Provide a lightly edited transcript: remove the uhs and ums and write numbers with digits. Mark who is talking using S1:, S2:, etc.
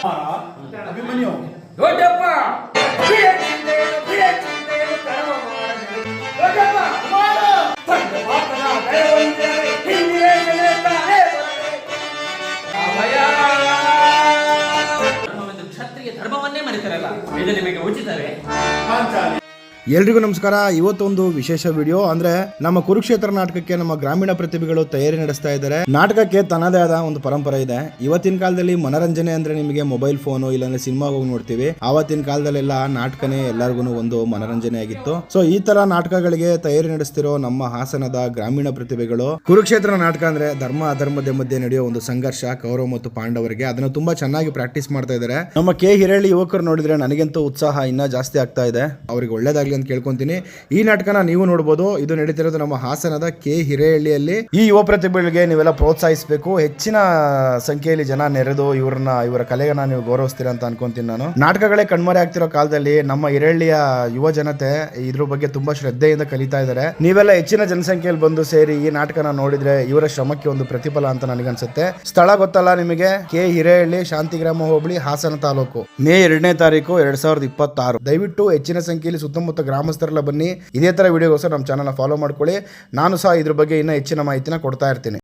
S1: ಅಭಿಮನ್ಯು
S2: ದೊಡ್ಡಪ್ಪ ಕ್ಷತ್ರಿಯ ಧರ್ಮವನ್ನೇ ಮರೆತರಲ್ಲ ಇದು ನಿಮಗೆ ಉಚಿತವೇ?
S1: ಪಾಂಚಾಲಿ.
S3: ಎಲ್ರಿಗೂ ನಮಸ್ಕಾರ. ಇವತ್ತೊಂದು ವಿಶೇಷ ವಿಡಿಯೋ ಅಂದ್ರೆ ನಮ್ಮ ಕುರುಕ್ಷೇತ್ರ ನಾಟಕಕ್ಕೆ ನಮ್ಮ ಗ್ರಾಮೀಣ ಪ್ರತಿಭೆಗಳು ತಯಾರಿ ನಡೆಸ್ತಾ ಇದ್ದಾರೆ. ನಾಟಕಕ್ಕೆ ತನ್ನದೇ ಆದ ಒಂದು ಪರಂಪರೆ ಇದೆ. ಇವತ್ತಿನ ಕಾಲದಲ್ಲಿ ಮನರಂಜನೆ ಅಂದ್ರೆ ನಿಮಗೆ ಮೊಬೈಲ್ ಫೋನು ಇಲ್ಲಾಂದ್ರೆ ಸಿನಿಮಾ ಹೋಗಿ ನೋಡ್ತೀವಿ. ಆವತ್ತಿನ ಕಾಲದಲ್ಲೆಲ್ಲ ನಾಟಕನೇ ಎಲ್ಲರಿಗೂ ಒಂದು ಮನರಂಜನೆ ಆಗಿತ್ತು. ಸೊ ಈ ತರ ನಾಟಕಗಳಿಗೆ ತಯಾರಿ ನಡೆಸ್ತಿರೋ ನಮ್ಮ ಹಾಸನದ ಗ್ರಾಮೀಣ ಪ್ರತಿಭೆಗಳು ಕುರುಕ್ಷೇತ್ರ ನಾಟಕ ಅಂದ್ರೆ ಧರ್ಮ ಅಧರ್ಮದ ಮಧ್ಯೆ ನಡೆಯೋ ಒಂದು ಸಂಘರ್ಷ ಕೌರವ ಮತ್ತು ಪಾಂಡವರಿಗೆ ಅದನ್ನು ತುಂಬಾ ಚೆನ್ನಾಗಿ ಪ್ರಾಕ್ಟೀಸ್ ಮಾಡ್ತಾ ಇದ್ದಾರೆ. ನಮ್ಮ ಕೆ ಹಿರಳ್ಳಿ ಯುವಕರು ನೋಡಿದ್ರೆ ನನಗಂತೂ ಉತ್ಸಾಹ ಇನ್ನ ಜಾಸ್ತಿ ಆಗ್ತಾ ಇದೆ. ಅವ್ರಿಗೆ ಒಳ್ಳೇದಾಗ್ಲಿ ಅಂತ ಕೇಳ್ಕೊಂತೀನಿ. ಈ ನಾಟಕನ ನೀವು ನೋಡಬಹುದು. ಇದು ನಡೀತಿರೋದು ನಮ್ಮ ಹಾಸನದ ಕೆ ಹಿರೇಹಳ್ಳಿಯಲ್ಲಿ. ಈ ಯುವ ಪ್ರತಿಭೆಗಳಿಗೆ ನೀವೆಲ್ಲ ಪ್ರೋತ್ಸಾಹಿಸಬೇಕು. ಹೆಚ್ಚಿನ ಸಂಖ್ಯೆಯಲ್ಲಿ ಜನ ನೆರೆದು ಇವರ ಕಲೆಯನ್ನ ನೀವು ಗೌರವಿಸ್ತೀರಾ ಅಂತ ಅನ್ಕೊಂತೀನಿ ನಾನು. ನಾಟಕಗಳೇ ಕಣ್ಮರೆ ಆಗ್ತಿರೋ ಕಾಲದಲ್ಲಿ ನಮ್ಮ ಹಿರೇಹಳ್ಳಿಯ ಯುವ ಜನತೆ ಇದ್ರ ಬಗ್ಗೆ ತುಂಬಾ ಶ್ರದ್ಧೆಯಿಂದ ಕಲಿತಾ ಇದ್ದಾರೆ. ನೀವೆಲ್ಲ ಹೆಚ್ಚಿನ ಜನಸಂಖ್ಯೆಯಲ್ಲಿ ಬಂದು ಸೇರಿ ಈ ನಾಟಕನ ನೋಡಿದ್ರೆ ಇವರ ಶ್ರಮಕ್ಕೆ ಒಂದು ಪ್ರತಿಫಲ ಅಂತ ನನಗನ್ಸುತ್ತೆ. ಸ್ಥಳ ಗೊತ್ತಲ್ಲ ನಿಮಗೆ, ಕೆ ಹಿರೇಹಳ್ಳಿ, ಶಾಂತಿಗ್ರಾಮ ಹೋಬಳಿ, ಹಾಸನ ತಾಲೂಕು. ಮೇ 2ನೇ ತಾರೀಕು 2026. ದಯವಿಟ್ಟು ಹೆಚ್ಚಿನ ಸಂಖ್ಯೆಯಲ್ಲಿ ಸುತ್ತಮುತ್ತ ಗ್ರಾಮಸ್ಥರೆಲ್ಲ ಬನ್ನಿ. ಇದೇ ತರ ವಿಡಿಯೋಗೋಸ್ಕರ ನಮ್ಮ ಚಾನಲ್ ಫಾಲೋ ಮಾಡ್ಕೊಳ್ಳಿ. ನಾನು ಸಹ ಇದ್ರ ಬಗ್ಗೆ ಇನ್ನೂ ಹೆಚ್ಚಿನ ಮಾಹಿತಿನ ಕೊಡ್ತಾ ಇರ್ತೀನಿ.